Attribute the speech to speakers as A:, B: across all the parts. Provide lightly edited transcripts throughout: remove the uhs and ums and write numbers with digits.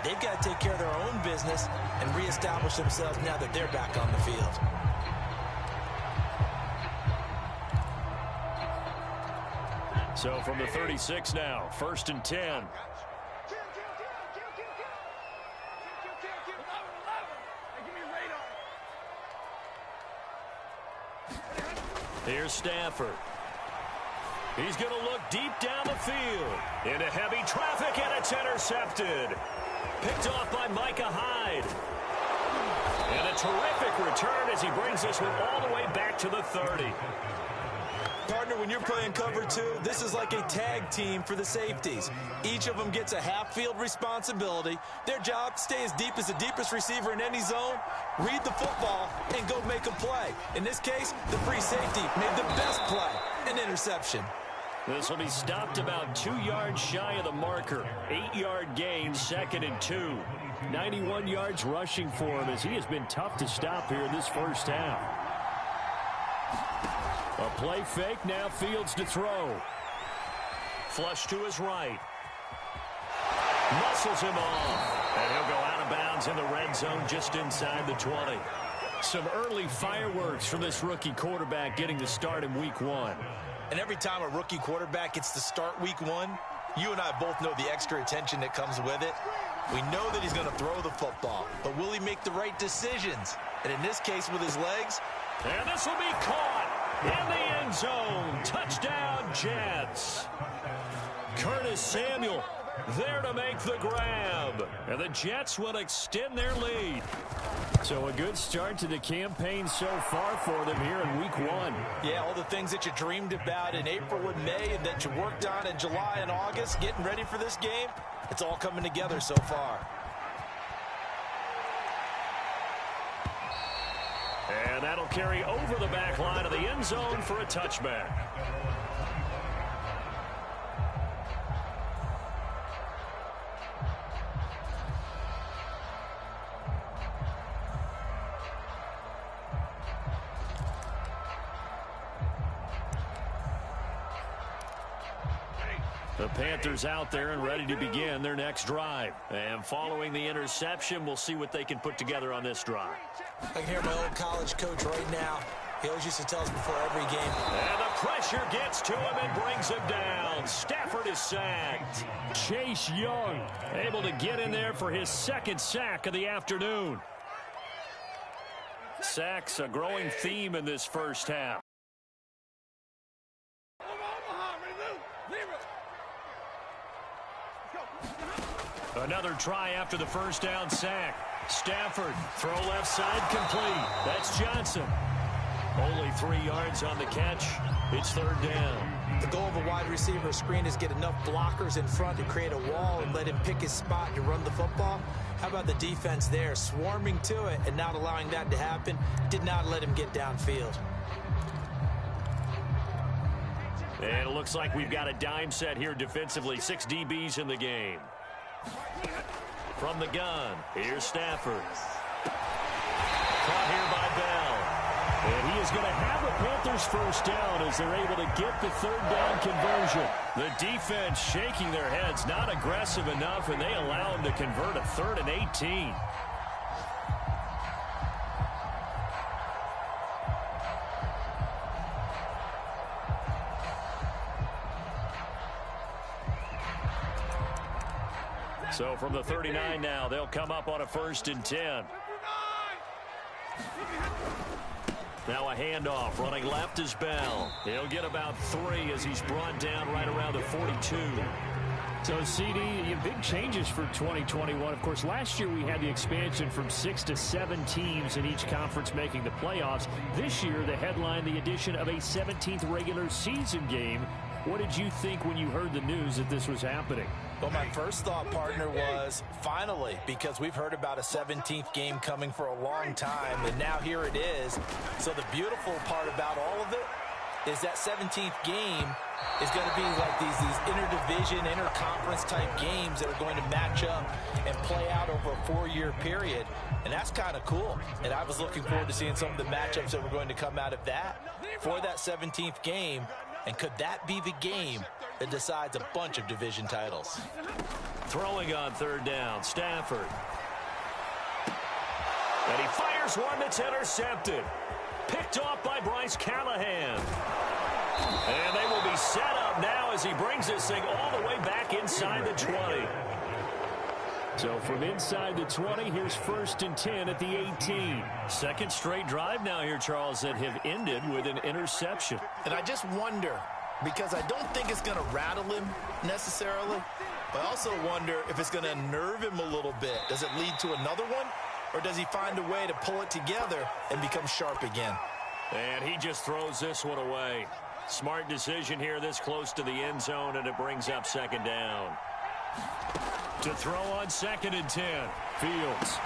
A: They've got to take care of their own business and reestablish themselves now that they're back on the field.
B: So from the 36 now, 1st and 10. Here's Stafford. He's going to look deep down the field. Into heavy traffic, and it's intercepted. Picked off by Micah Hyde. And a terrific return as he brings this one all the way back to the 30.
A: Partner, when you're playing cover two, this is like a tag team for the safeties. Each of them gets a half-field responsibility. Their job, stay as deep as the deepest receiver in any zone, read the football, and go make a play. In this case, the free safety made the best play, an interception.
B: This will be stopped about 2 yards shy of the marker. 8-yard gain, 2nd and 2. 91 yards rushing for him as he has been tough to stop here in this first half. A play fake, now Fields to throw. Flush to his right. Muscles him off. And he'll go out of bounds in the red zone just inside the 20. Some early fireworks from this rookie quarterback getting the start in week 1.
A: And every time a rookie quarterback gets to start week 1, you and I both know the extra attention that comes with it. We know that he's going to throw the football, but will he make the right decisions? And in this case with his legs.
B: And this will be caught in the end zone. Touchdown, Jets. Curtis Samuel there to make the grab. And the Jets will extend their lead. So a good start to the campaign so far for them here in week 1.
A: Yeah, all the things that you dreamed about in April and May and that you worked on in July and August, getting ready for this game, it's all coming together so far.
B: And that'll carry over the back line of the end zone for a touchback. The Panthers out there and ready to begin their next drive. And following the interception, we'll see what they can put together on this drive.
A: I can hear my old college coach right now. He always used to tell us before every game.
B: And the pressure gets to him and brings him down. Stafford is sacked. Chase Young able to get in there for his 2nd sack of the afternoon. Sacks a growing theme in this first half. Another try after the first down sack. Stafford, throw left side complete. That's Johnson. Only 3 yards on the catch. It's 3rd down.
A: The goal of a wide receiver screen is get enough blockers in front to create a wall and let him pick his spot to run the football. How about the defense there, swarming to it and not allowing that to happen? Did not let him get downfield.
B: And it looks like we've got a dime set here defensively. 6 DBs in the game. From the gun, here's Stafford. Caught here by Bell. And he is going to have the Panthers first down as they're able to get the 3rd down conversion. The defense shaking their heads, not aggressive enough, and they allow him to convert a 3rd and 18. So from the 39 now, they'll come up on a 1st and 10. Now a handoff. Running left is Bell. He'll get about 3 as he's brought down right around the 42.
C: So, CD, big changes for 2021. Of course, last year we had the expansion from 6 to 7 teams in each conference making the playoffs. This year, the headline, the addition of a 17th regular season game. What did you think when you heard the news that this was happening?
A: Well, my first thought, partner, was finally, because we've heard about a 17th game coming for a long time, and now here it is. So the beautiful part about all of it is that 17th game is going to be like these interdivision, interconference type games that are going to match up and play out over a 4-year period. And that's kind of cool. And I was looking forward to seeing some of the matchups that were going to come out of that. For that 17th game, And could that be the game that decides a bunch of division titles?
B: Throwing on third down, Stafford. And he fires one that's intercepted. Picked off by Bryce Callahan. And they will be set up now as he brings this thing all the way back inside the 20.
C: So from inside the 20, here's 1st and 10 at the 18.
B: Second straight drive now here, Charles, that have ended with an interception.
A: And I just wonder, because I don't think it's going to rattle him necessarily, but I also wonder if it's going to unnerve him a little bit. Does it lead to another one, or does he find a way to pull it together and become sharp again?
B: And he just throws this one away. Smart decision here this close to the end zone, and it brings up 2nd down. To throw on 2nd and 10. Fields.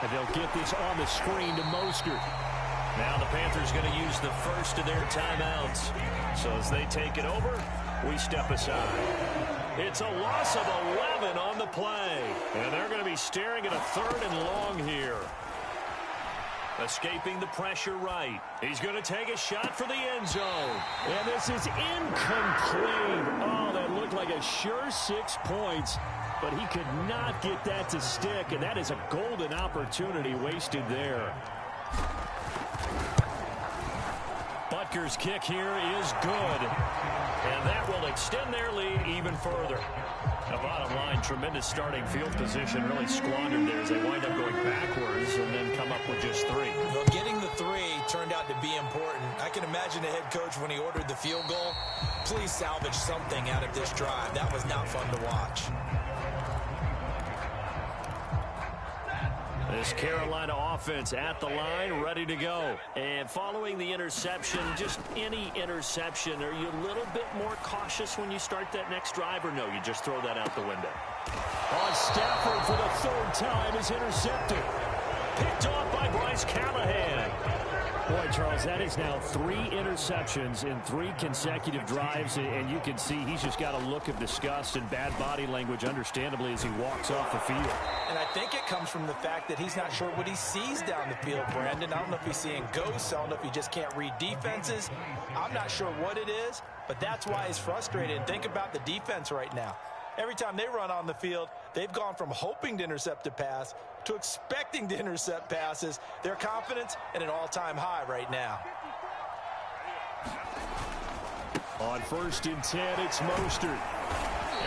C: And they'll get this on the screen to Mostert.
B: Now the Panthers going to use the first of their timeouts. So as they take it over, we step aside. It's a loss of 11 on the play. And they're going to be staring at a 3rd and long here. Escaping the pressure right. He's going to take a shot for the end zone.
C: And this is incomplete. Oh, that looked like a sure 6 points. But he could not get that to stick. And that is a golden opportunity wasted there.
B: Butker's kick here is good. And that will extend their lead even further. The bottom line, tremendous starting field position, really squandered there as they wind up going backwards and then come up with just 3.
A: Well, getting the 3 turned out to be important. I can imagine the head coach when he ordered the field goal. Please salvage something out of this drive. That was not fun to watch.
B: This Carolina offense at the line, ready to go. And following the interception, just any interception, are you a little bit more cautious when you start that next drive, or no, you just throw that out the window?
C: On Stafford for the 3rd time is intercepted.
B: Picked off by Bryce Callahan.
C: Boy, Charles, that is now 3 interceptions in 3 consecutive drives, and you can see he's just got a look of disgust and bad body language, understandably, as he walks off the field.
A: And I think it comes from the fact that he's not sure what he sees down the field, Brandon. I don't know if he's seeing ghosts. I don't know if he just can't read defenses. I'm not sure what it is, but that's why he's frustrated. And think about the defense right now. Every time they run on the field, they've gone from hoping to intercept a pass to expecting to intercept passes. Their confidence at an all-time high right now.
C: On 1st and 10, it's Mostert.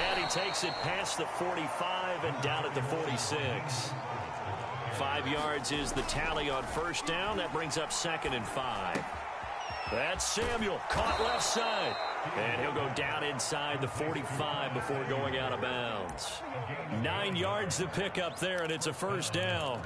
B: And he takes it past the 45 and down at the 46. 5 yards is the tally on 1st down. That brings up 2nd and 5. That's Samuel, caught left side. And he'll go down inside the 45 before going out of bounds. 9 yards to pick up there, and it's a 1st down.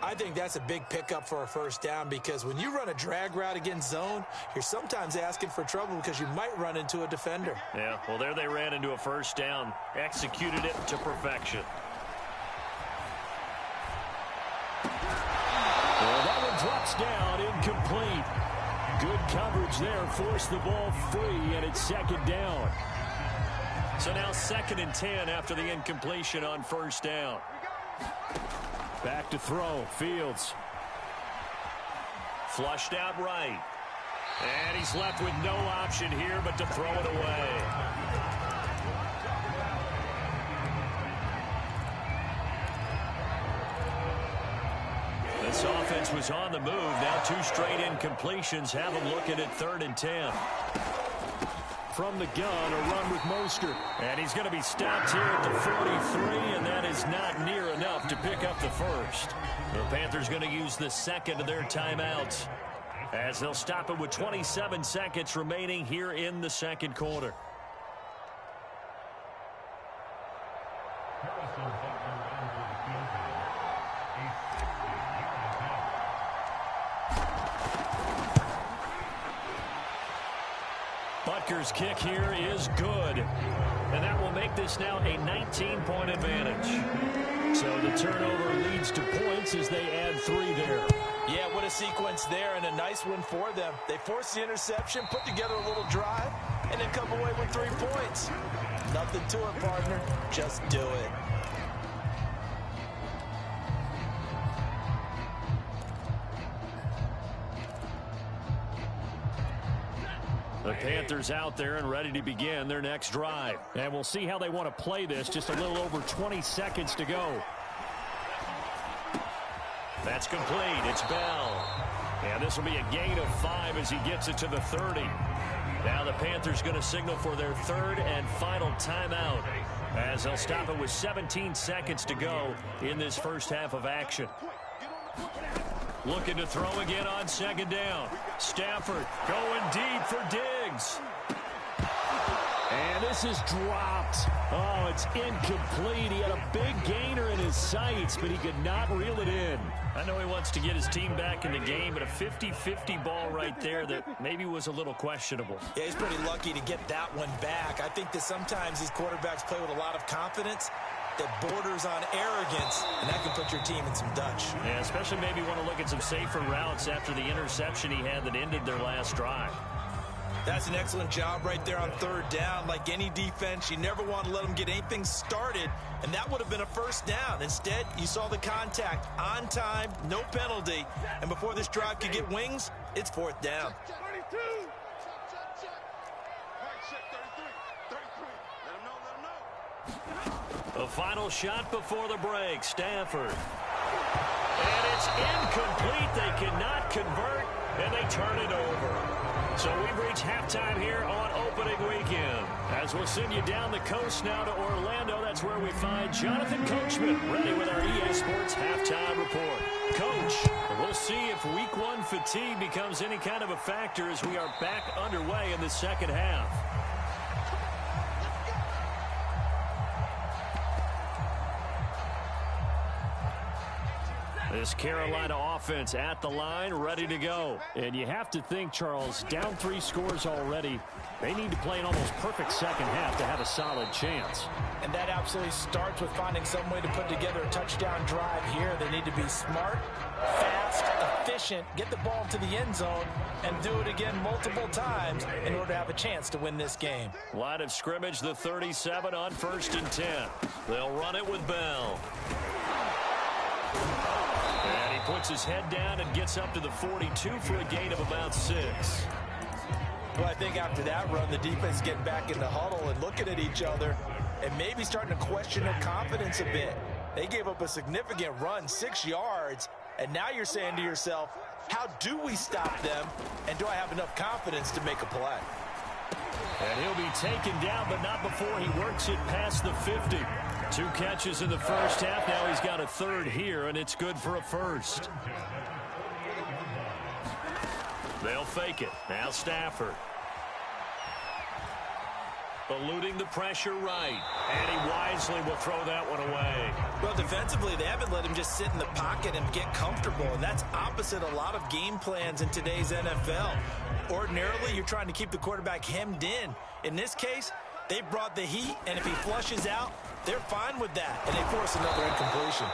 A: I think that's a big pickup for a 1st down, because when you run a drag route against zone, you're sometimes asking for trouble because you might run into a defender.
B: Yeah, well, there they ran into a 1st down, executed it to perfection.
C: Well, that one drops down, incomplete. Good coverage there, forced the ball free, and it's 2nd down.
B: So now 2nd and 10 after the incompletion on 1st down.
C: Back to throw, Fields.
B: Flushed out right. And he's left with no option here but to throw it away. This offense was on the move. Now 2 straight incompletions have them looking at 3rd and 10.
C: From the gun, a run with Mostert.
B: And he's going to be stopped here at the 43, and that is not near enough to pick up the 1st. The Panthers going to use the 2nd of their timeouts, as they'll stop it with 27 seconds remaining here in the 2nd quarter. Butker's kick here is good. And that will make this now a 19-point advantage. So the turnover leads to points as they add 3 there.
A: Yeah, what a sequence there, and a nice one for them. They forced the interception, put together a little drive, and then come away with 3 points. Nothing to it, partner. Just do it.
B: The Panthers out there and ready to begin their next drive.
C: And we'll see how they want to play this. Just a little over 20 seconds to go.
B: That's complete. It's Bell. And this will be a gain of 5 as he gets it to the 30. Now the Panthers going to signal for their third and final timeout as they'll stop it with 17 seconds to go in this first half of action. Looking to throw again on second down. Stafford going deep for Diggs.
C: And this is dropped. Oh, it's incomplete. He had a big gainer in his sights, but he could not reel it in.
B: I know he wants to get his team back in the game, but a 50-50 ball right there that maybe was a little questionable.
A: Yeah, he's pretty lucky to get that one back. I think that sometimes these quarterbacks play with a lot of confidence that borders on arrogance, and that can put your team in some Dutch.
B: Yeah, especially maybe want to look at some safer routes after the interception he had that ended their last drive.
A: That's an excellent job right there on third down. Like any defense, you never want to let them get anything started, and that would have been a first down. Instead, you saw the contact on time, no penalty, and before this drive could get wings, it's fourth down.
B: The final shot before the break, Stafford. And it's incomplete. They cannot convert, and they turn it over. So we've reached halftime here on opening weekend. As we'll send you down the coast now to Orlando, that's where we find Jonathan Coachman ready with our EA Sports Halftime Report. Coach, we'll see if Week 1 fatigue becomes any kind of a factor as we are back underway in the second half. This Carolina offense at the line, ready to go.
C: And you have to think, Charles, down 3 scores already. They need to play an almost perfect second half to have a solid chance.
A: And that absolutely starts with finding some way to put together a touchdown drive here. They need to be smart, fast, efficient, get the ball to the end zone, and do it again multiple times in order to have a chance to win this game.
B: Line of scrimmage, the 37 on 1st and 10. They'll run it with Bell. And he puts his head down and gets up to the 42 for a gain of about 6.
A: Well, I think after that run, the defense getting back in the huddle and looking at each other and maybe starting to question their confidence a bit. They gave up a significant run, 6 yards, and now you're saying to yourself, how do we stop them, and do I have enough confidence to make a play?
B: And he'll be taken down, but not before he works it past the 50. 2 catches in the first half. Now he's got a third here, and it's good for a first. They'll fake it. Now Stafford. Eluding the pressure right. And he wisely will throw that one away.
A: Well, defensively, they haven't let him just sit in the pocket and get comfortable, and that's opposite a lot of game plans in today's NFL. Ordinarily, you're trying to keep the quarterback hemmed in. In this case, they brought the heat, and if he flushes out, they're fine with that, and they force another incompletion.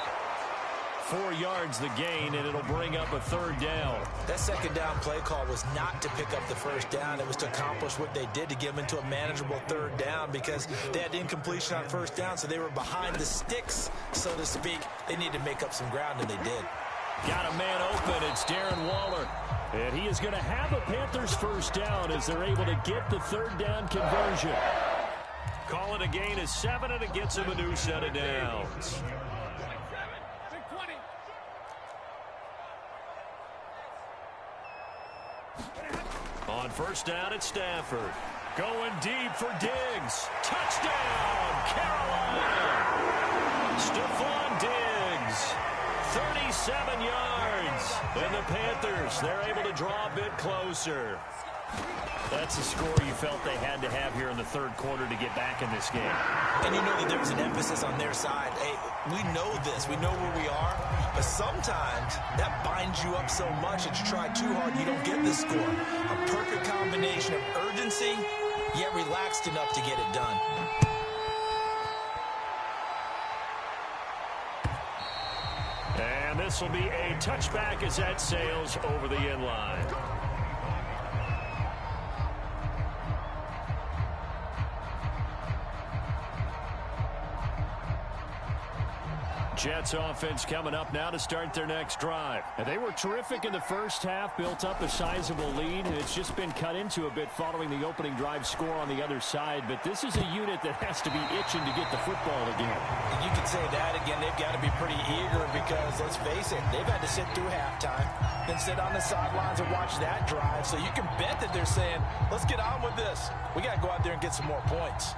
B: 4 yards the gain, and it'll bring up a third down.
A: That second down play call was not to pick up the first down. It was to accomplish what they did, to get them into a manageable third down, because they had incompletion on first down, so they were behind the sticks, so to speak. They needed to make up some ground, and they did.
B: Got a man open. It's Darren Waller.
C: And he is going to have a Panthers first down as they're able to get the third down conversion.
B: Call it a gain of 7, and it gets him a new set of downs. On first down, it's Stafford. Going deep for Diggs. Touchdown, Carolina! Stephon Diggs, 37 yards. And the Panthers, they're able to draw a bit closer. That's a score you felt they had to have here in the third quarter to get back in this game.
A: And you know that there was an emphasis on their side. Hey, we know this. We know where we are. But sometimes that binds you up so much that you try too hard, you don't get the score. A perfect combination of urgency, yet relaxed enough to get it done.
B: And this will be a touchback as that sails over the end line. Jets offense coming up now to start their next drive.
C: And they were terrific in the first half, built up a sizable lead, and it's just been cut into a bit following the opening drive score on the other side. But this is a unit that has to be itching to get the football again.
A: You can say that again. They've got to be pretty eager because, let's face it, they've had to sit through halftime, then sit on the sidelines and watch that drive. So you can bet that they're saying, let's get on with this. We got to go out there and get some more points.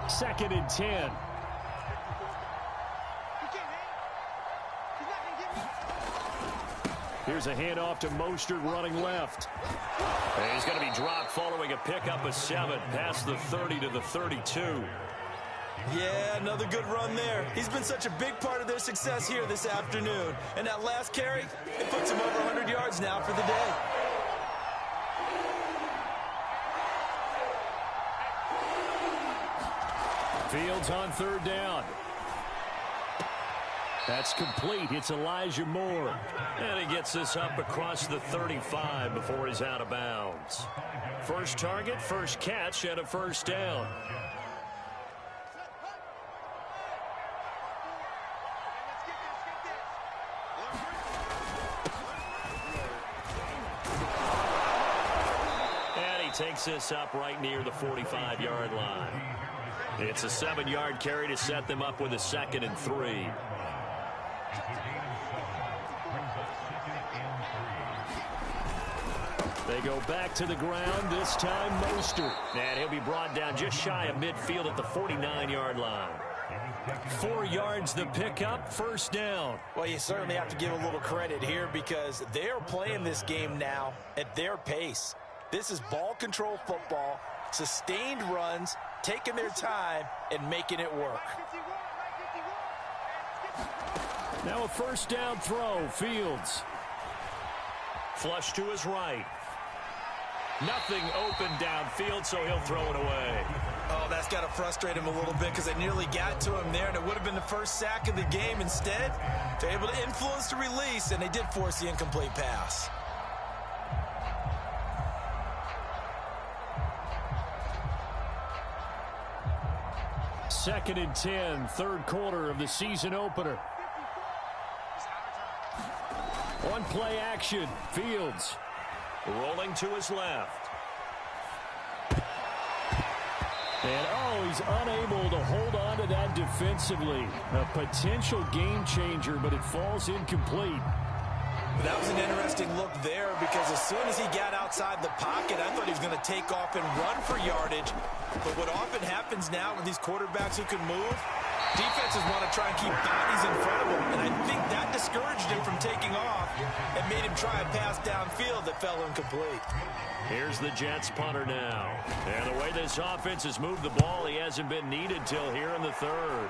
C: 2nd and 10. Here's a handoff to Mostert running left.
B: And he's going to be dropped following a pickup of 7 past the 30 to the 32.
A: Yeah, another good run there. He's been such a big part of their success here this afternoon. And that last carry, it puts him over 100 yards now for the day.
C: Fields on 3rd down. That's complete. It's Elijah Moore.
B: And he gets this up across the 35 before he's out of bounds. First target, first catch, and a first down. And he takes this up right near the 45-yard line. It's a 7-yard carry to set them up with a 2nd and 3.
C: They go back to the ground, this time Mostert.
B: And he'll be brought down just shy of midfield at the 49-yard line.
C: 4 yards the pickup, first down.
A: Well, you certainly have to give a little credit here because they're playing this game now at their pace. This is ball control football, sustained runs, taking their time and making it work.
C: Now a first down throw, Fields.
B: Flush to his right. Nothing open downfield, so he'll throw it away.
A: Oh, that's got to frustrate him a little bit because they nearly got to him there, and it would have been the first sack of the game. Instead, they're able to influence the release, and they did force the incomplete pass.
C: Second and 10, 3rd quarter of the season opener. On play action, Fields.
B: Rolling to his left.
C: And he's unable to hold on to that defensively. A potential game changer, but it falls incomplete.
A: That was an interesting look there because as soon as he got outside the pocket, I thought he was going to take off and run for yardage. But what often happens now with these quarterbacks who can move, defenses want to try and keep bodies in front of him. And I think that discouraged him from taking off and made him try a pass downfield that fell incomplete.
B: Here's the Jets punter now. And the way this offense has moved the ball, he hasn't been needed till here in the 3rd.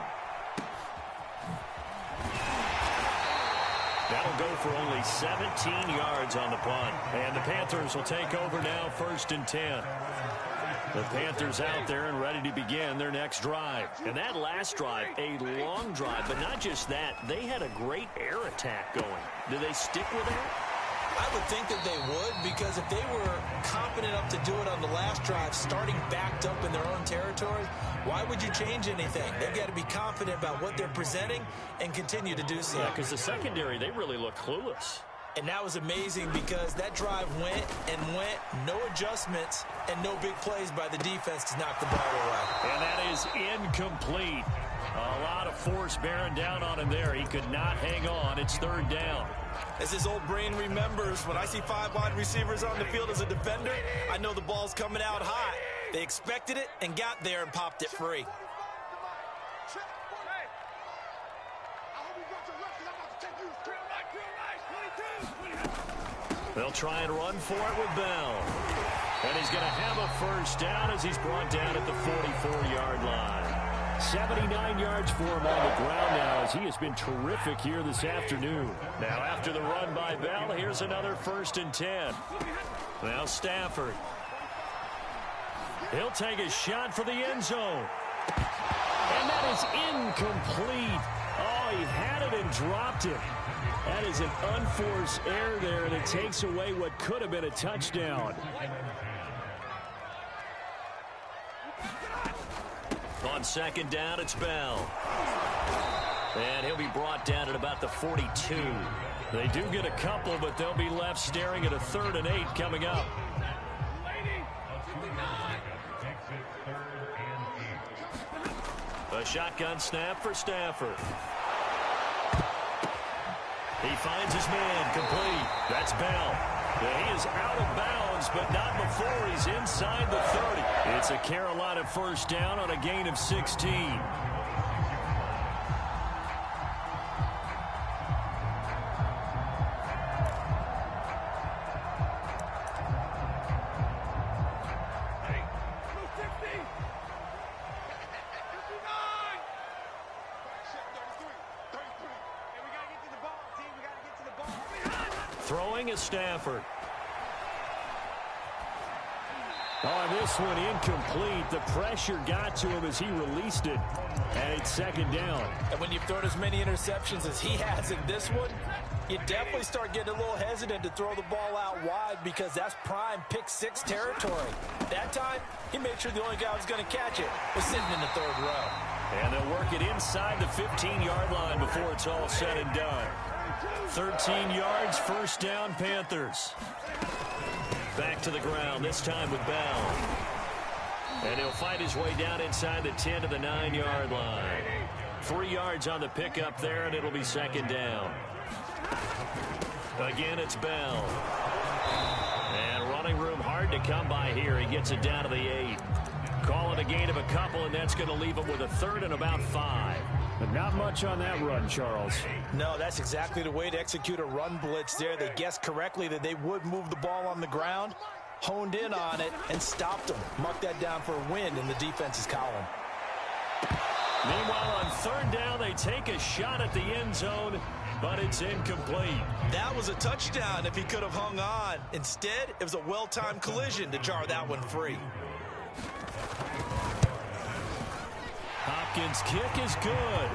B: That'll go for only 17 yards on the punt. And the Panthers will take over now, 1st and 10. The Panthers out there and ready to begin their next drive. And that last drive, a long drive, but not just that. They had a great air attack going. Do they stick with that?
A: I would think that they would, because if they were confident enough to do it on the last drive, starting backed up in their own territory, why would you change anything? They've got to be confident about what they're presenting and continue to do so.
B: Yeah, because the secondary, they really look clueless.
A: And that was amazing because that drive went and went, no adjustments, and no big plays by the defense to knock the ball away.
B: And that is incomplete. A lot of force bearing down on him there. He could not hang on. It's 3rd down.
A: As his old brain remembers, when I see 5 wide receivers on the field as a defender, I know the ball's coming out hot. They expected it and got there and popped it free.
B: They'll try and run for it with Bell. And he's going to have a first down as he's brought down at the 44-yard line.
C: 79 yards for him on the ground now as he has been terrific here this afternoon.
B: Now after the run by Bell, here's another 1st and 10. Now Stafford. He'll take a shot for the end zone.
C: And that is incomplete. Oh, he had it and dropped it. That is an unforced error there, and it takes away what could have been a touchdown.
B: On On second down, it's Bell. And he'll be brought down at about the 42.
C: They do get a couple, but they'll be left staring at a 3rd and 8 coming up.
B: A shotgun snap for Stafford. He finds his man complete. That's Bell. He is out of bounds, but not before he's inside the 30.
C: It's a Carolina first down on a gain of 16.
B: Throwing is Stafford.
C: On this one, incomplete. The pressure got to him as he released it. And it's second down.
A: And when you've thrown as many interceptions as he has in this one, you definitely start getting a little hesitant to throw the ball out wide because that's prime pick 6 territory. That time, he made sure the only guy who was going to catch it was sitting in the 3rd row.
B: And they'll work it inside the 15-yard line before it's all said and done.
C: 13 yards, first down, Panthers.
B: Back to the ground, this time with Bell. And he'll fight his way down inside the 10 to the 9-yard line. 3 yards on the pickup there, and it'll be second down. Again, it's Bell. And running room hard to come by here. He gets it down to the 8. Call it a gain of a couple, and that's going to leave him with a 3rd and about 5.
C: But not much on that run, Charles.
A: No, that's exactly the way to execute a run blitz there. They guessed correctly that they would move the ball on the ground, honed in on it, and stopped them. Mark that down for a win in the defense's column.
C: Meanwhile, on 3rd down, they take a shot at the end zone, but it's incomplete.
A: That was a touchdown if he could have hung on. Instead, it was a well-timed collision to jar that one free.
C: Hopkins' kick is good.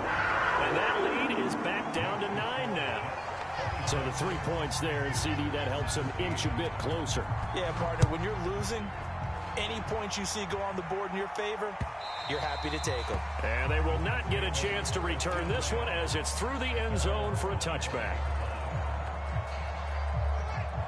C: And that lead is back down to 9 now. So the 3 points there, and CD, that helps them inch a bit closer.
A: Yeah, partner, when you're losing, any points you see go on the board in your favor, you're happy to take them.
C: And they will not get a chance to return this one as it's through the end zone for a touchback.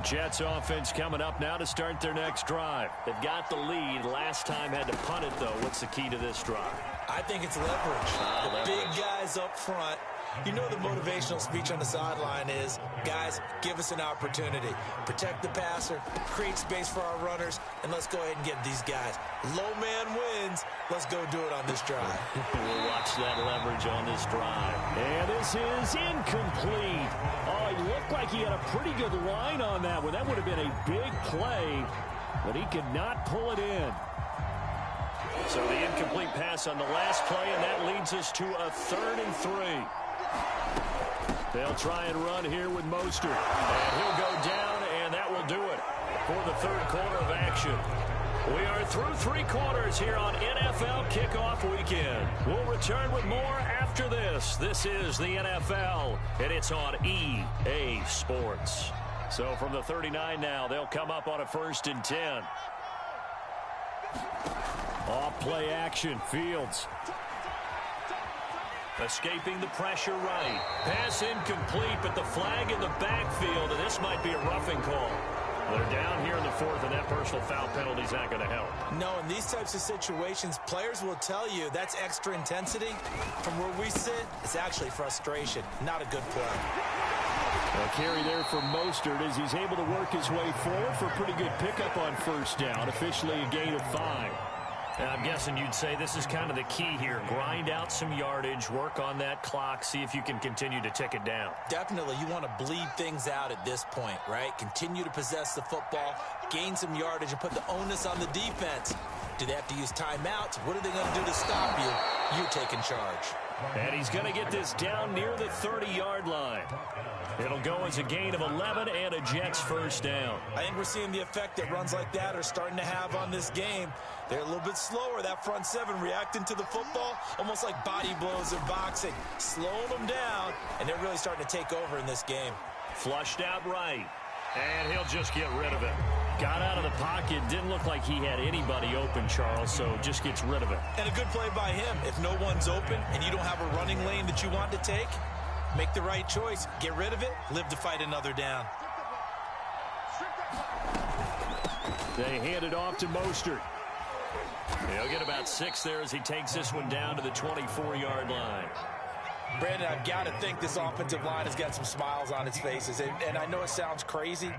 C: Jets offense coming up now to start their next drive. They've got the lead. Last time had to punt it, though. What's the key to this drive?
A: I think it's leverage. The big guys up front. You know the motivational speech on the sideline is, guys, give us an opportunity. Protect the passer, create space for our runners, and let's go ahead and get these guys. Low man wins. Let's go do it on this drive.
B: We'll watch that leverage on this drive.
C: And this is incomplete. Oh, he looked like he had a pretty good line on that one. That would have been a big play, but he could not pull it in.
B: So the incomplete pass on the last play, and that leads us to a 3rd and 3.
C: They'll try and run here with Mostert. And he'll go down, and that will do it for the 3rd quarter of action. We are through 3 quarters here on NFL Kickoff Weekend. We'll return with more after this. This is the NFL, and it's on EA Sports. So from the 39 now, they'll come up on a 1st and 10. Off play action, Fields.
B: Escaping the pressure right. Pass incomplete, but the flag in the backfield, and this might be a roughing call.
C: They're down here in the 4th, and that personal foul penalty is not going to help.
A: No, in these types of situations, players will tell you that's extra intensity. From where we sit, it's actually frustration. Not a good play.
C: A carry there for Mostert as he's able to work his way forward for a pretty good pickup on 1st down. Officially a gain of 5.
B: And I'm guessing you'd say this is kind of the key here. Grind out some yardage, work on that clock, see if you can continue to tick it down.
A: Definitely, you want to bleed things out at this point, right? Continue to possess the football, gain some yardage, and put the onus on the defense. Do they have to use timeouts? What are they going to do to stop you? You're taking charge.
C: And he's going to get this down near the 30-yard line. It'll go as a gain of 11 and a Jets 1st down.
A: I think we're seeing the effect that runs like that are starting to have on this game. They're a little bit slower, that front 7, reacting to the football, almost like body blows in boxing, slowing them down, and they're really starting to take over in this game.
B: Flushed out right, and he'll just get rid of it.
C: Got out of the pocket. Didn't look like he had anybody open, Charles, so just gets rid of it.
A: And a good play by him. If no one's open and you don't have a running lane that you want to take, make the right choice. Get rid of it. Live to fight another down.
C: They hand it off to Mostert. He'll get about 6 there as he takes this one down to the 24-yard line.
A: Brandon, I've got to think this offensive line has got some smiles on its faces. And I know it sounds crazy,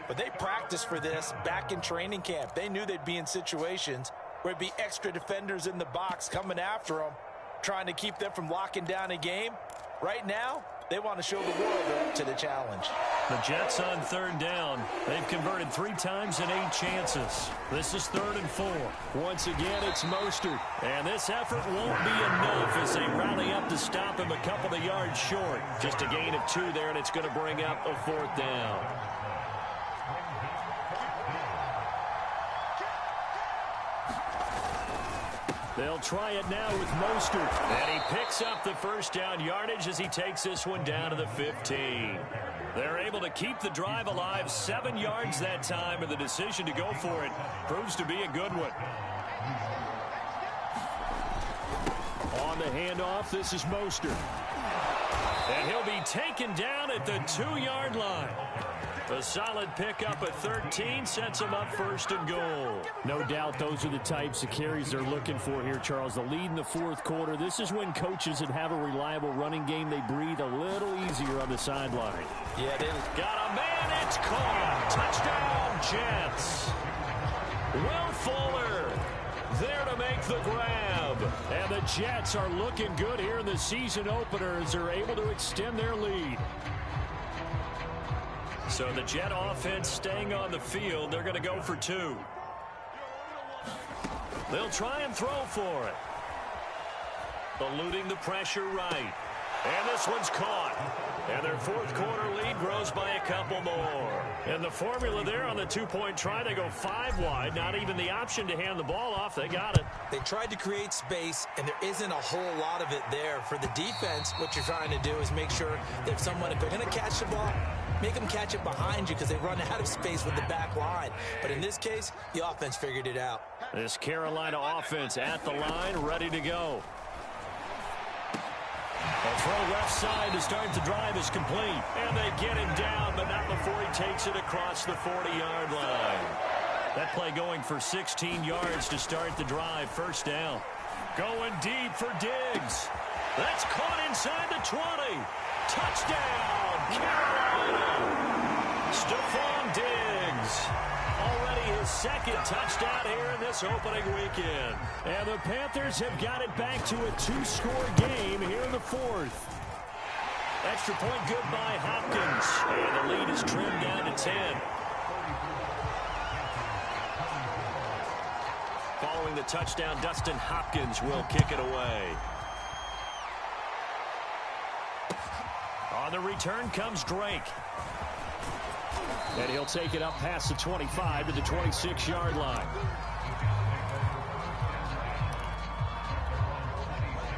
A: but they practiced for this back in training camp. They knew they'd be in situations where it'd be extra defenders in the box coming after them, trying to keep them from locking down a game. Right now, they want to show the world they're up to the challenge.
C: The Jets on 3rd down. They've converted 3 times in 8 chances. This is 3rd and 4. Once again, it's Mostert. And this effort won't be enough as they rally up to stop him a couple of yards short. Just a gain of 2 there, and it's going to bring up a 4th down. They'll try it now with Mostert. And he picks up the 1st down yardage as he takes this one down to the 15. They're able to keep the drive alive, 7 yards that time, and the decision to go for it proves to be a good one. On the handoff, this is Mostert. And he'll be taken down at the 2-yard line. A solid pickup at 13 sets him up 1st and goal. No doubt those are the types of carries they're looking for here, Charles. The lead in the 4th quarter. This is when coaches that have a reliable running game, they breathe a little easier on the sideline.
A: Yeah, they
C: got a man. It's caught. Touchdown, Jets. Will Fuller there to make the grab. And the Jets are looking good here in the season opener as they're able to extend their lead. So the Jet offense staying on the field. They're going to go for 2. They'll try and throw for it. Eluding the pressure right. And this one's caught. And their 4th quarter lead grows by a couple more. And the formula there on the 2-point try, they go 5 wide. Not even the option to hand the ball off. They got it.
A: They tried to create space, and there isn't a whole lot of it there. For the defense, what you're trying to do is make sure that if they're going to catch the ball, make them catch it behind you because they run out of space with the back line. But in this case, the offense figured it out.
C: This Carolina offense at the line, ready to go. A throw left side to start the drive is complete. And they get him down, but not before he takes it across the 40-yard line. That play going for 16 yards to start the drive. 1st down. Going deep for Diggs. That's caught inside the 20. Touchdown, Carolina. Stephon Diggs. Already his 2nd touchdown here in this opening weekend. And the Panthers have got it back to a 2-score game here in the 4th. Extra point good by Hopkins. And the lead is trimmed down to 10. Following the touchdown, Dustin Hopkins will kick it away. On the return comes Drake. And he'll take it up past the 25 to the 26-yard line.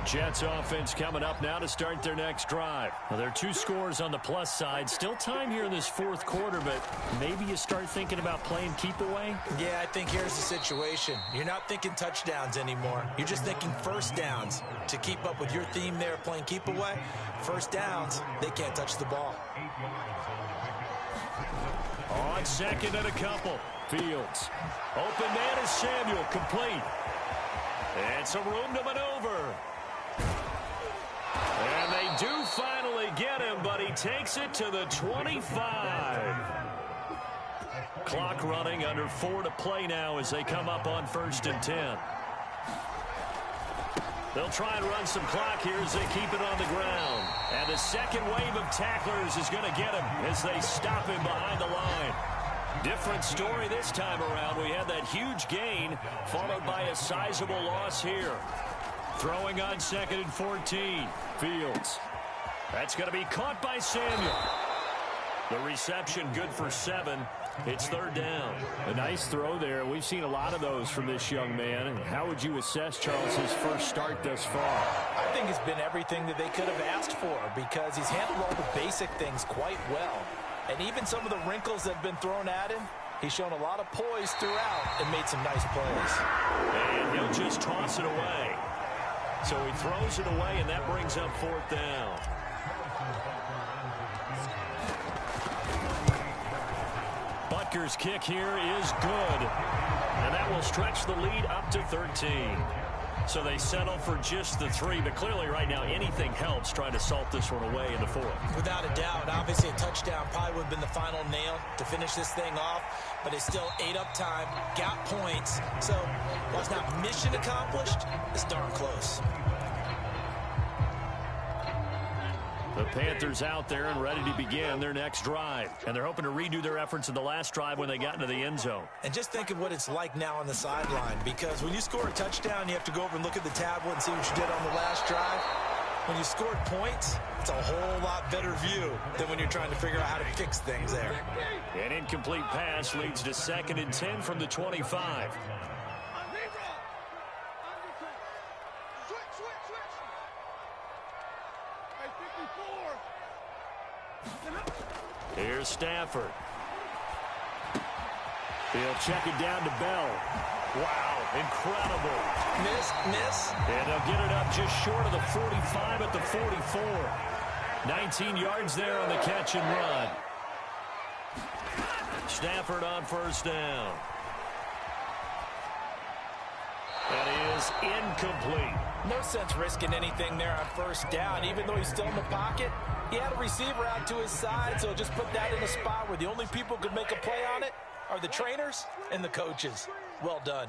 C: Jets offense coming up now to start their next drive. Well, there are 2 scores on the plus side. Still time here in this 4th quarter, but maybe you start thinking about playing keep away?
A: Yeah, I think here's the situation. You're not thinking touchdowns anymore. You're just thinking 1st downs. To keep up with your theme there, playing keep away, 1st downs, they can't touch the ball.
C: On 2nd and a couple. Fields. Open man is Samuel. Complete. And some room to maneuver. And they do finally get him, but he takes it to the 25. Clock running, under 4 to play now as they come up on 1st and 10. They'll try and run some clock here as they keep it on the ground. And the 2nd wave of tacklers is going to get him as they stop him behind the line. Different story this time around. We had that huge gain followed by a sizable loss here. Throwing on 2nd and 14. Fields. That's going to be caught by Samuel. The reception good for 7. It's 3rd down. A nice throw there. We've seen a lot of those from this young man. How would you assess, Charles, his first start thus far?
A: I think it's been everything that they could have asked for because he's handled all the basic things quite well. And even some of the wrinkles that have been thrown at him, He's shown a lot of poise throughout and made some nice plays.
B: And he'll just toss it away. So he throws it away, and that brings up 4th down. Butker's kick here is good. And that will stretch the lead up to 13. So they settle for just the 3, but clearly right now anything helps trying to salt this one away in the 4th.
A: Without a doubt, obviously a touchdown probably would have been the final nail to finish this thing off, but it's still ate up time, got points. So while it's not mission accomplished, it's darn close.
B: The Panthers out there and ready to begin their next drive. And they're hoping to redo their efforts in the last drive when they got into the end zone.
A: And just think of what it's like now on the sideline, because when you score a touchdown, you have to go over and look at the tablet and see what you did on the last drive. When you scored points, it's a whole lot better view than when you're trying to figure out how to fix things there.
B: An incomplete pass leads to 2nd and 10 from the 25. Here's Stafford. He'll check it down to Bell. Wow, incredible.
A: Miss.
B: And they'll get it up just short of the 45 at the 44. 19 yards there on the catch and run. Stafford on 1st down. That is incomplete.
A: No sense risking anything there on 1st down. Even though he's still in the pocket, he had a receiver out to his side, so just put that in a spot where the only people who could make a play on it are the trainers and the coaches. Well done.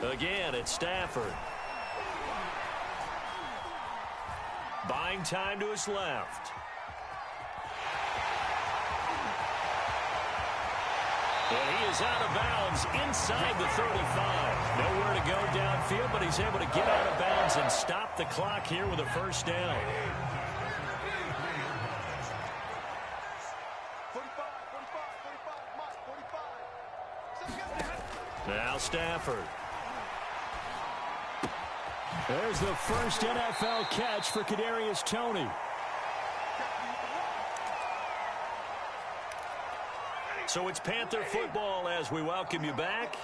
B: Again, it's Stafford. Buying time to his left. And he is out of bounds inside the 35. Nowhere to go downfield, but he's able to get out of bounds and stop the clock here with a 1st down. Now Stafford.
C: There's the first NFL catch for Kadarius Toney.
B: So it's Panther football as we welcome you back.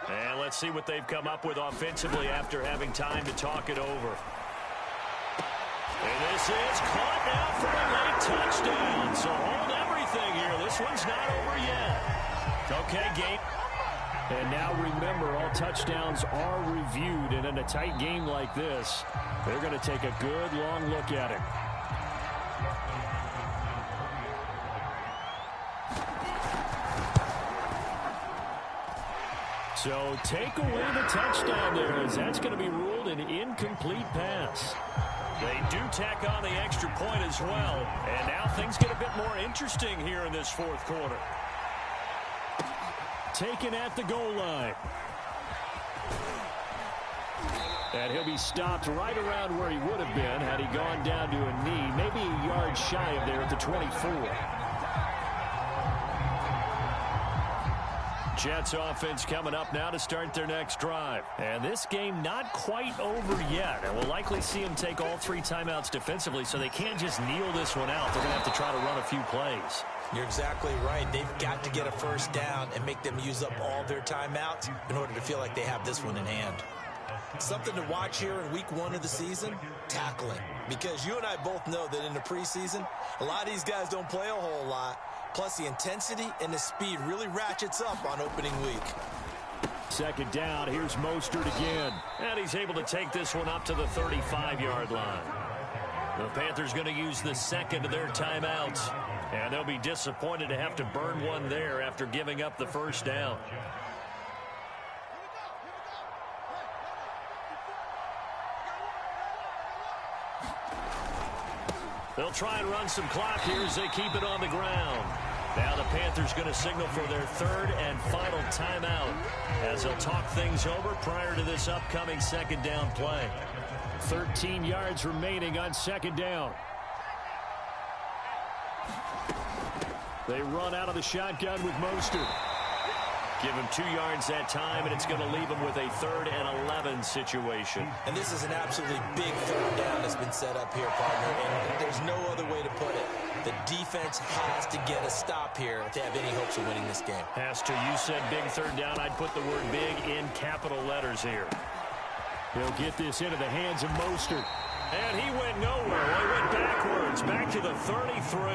B: And let's see what they've come up with offensively after having time to talk it over. And this is caught now for a late touchdown. So hold everything here. This one's not over yet. Okay, Gabe.
C: And now remember, all touchdowns are reviewed. And in a tight game like this, they're going to take a good long look at it. So take away the touchdown there, as that's going to be ruled an incomplete pass.
B: They do tack on the extra point as well. And now things get a bit more interesting here in this 4th quarter.
C: Taken at the goal line. And he'll be stopped right around where he would have been had he gone down to a knee, maybe a yard shy of there at the 24.
B: Jets offense coming up now to start their next drive. And this game not quite over yet. And we'll likely see them take all 3 timeouts defensively, so they can't just kneel this one out. They're going to have to try to run a few plays.
A: You're exactly right. They've got to get a 1st down and make them use up all their timeouts in order to feel like they have this one in hand. Something to watch here in week 1 of the season, tackling. Because you and I both know that in the preseason, a lot of these guys don't play a whole lot. Plus, the intensity and the speed really ratchets up on opening week.
C: 2nd down, here's Mostert again.
B: And he's able to take this one up to the 35-yard line. The Panthers going to use the 2nd of their timeouts. And they'll be disappointed to have to burn one there after giving up the 1st down. They'll try and run some clock here as they keep it on the ground. Now the Panthers going to signal for their 3rd and final timeout as they'll talk things over prior to this upcoming 2nd down play.
C: 13 yards remaining on 2nd down. They run out of the shotgun with Mostert.
B: Give him 2 yards that time, and it's going to leave him with a 3rd and 11 situation.
A: And this is an absolutely big 3rd down, as been set up here, partner, and there's no other way to put it. The defense has to get a stop here if they have any hopes of winning this game.
C: Has to. You said big third down. I'd put the word big in capital letters here. He'll get this into the hands of Mostert. And he went nowhere. Well, he went backwards, back to the 33.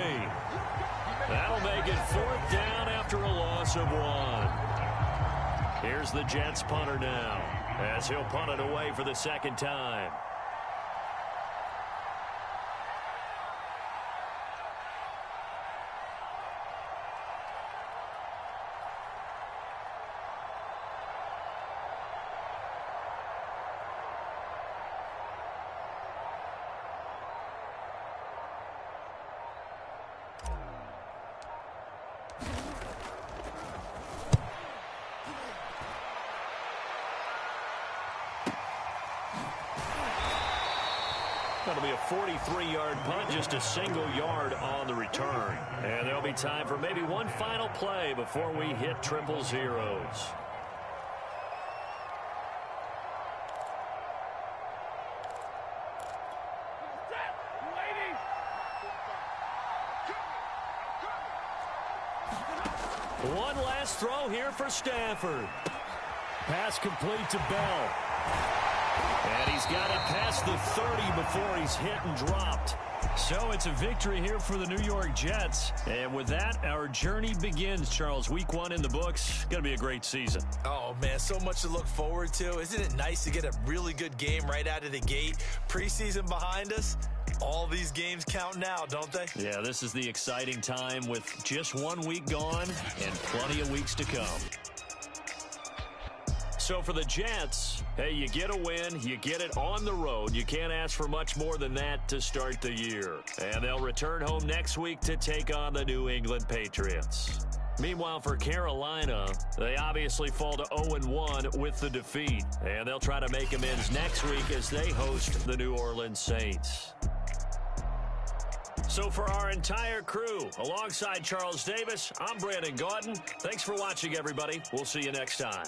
C: That'll make it 4th down after a loss of 1. Here's the Jets punter now, as he'll punt it away for the 2nd time. That'll be a 43-yard punt, just a single yard on the return. And there'll be time for maybe one final play before we hit triple zeros. One last throw here for Stafford. Pass complete to Bell. And he's got it past the 30 before he's hit and dropped. So it's a victory here for the New York Jets. And with that, our journey begins, Charles. Week 1 in the books. Going to be a great season.
A: Oh, man, so much to look forward to. Isn't it nice to get a really good game right out of the gate? Preseason behind us. All these games count now, don't they?
C: Yeah, this is the exciting time with just 1 week gone and plenty of weeks to come. So for the Jets, hey, you get a win, you get it on the road. You can't ask for much more than that to start the year. And they'll return home next week to take on the New England Patriots. Meanwhile, for Carolina, they obviously fall to 0-1 with the defeat. And they'll try to make amends next week as they host the New Orleans Saints. So for our entire crew, alongside Charles Davis, I'm Brandon Gaudin. Thanks for watching, everybody. We'll see you next time.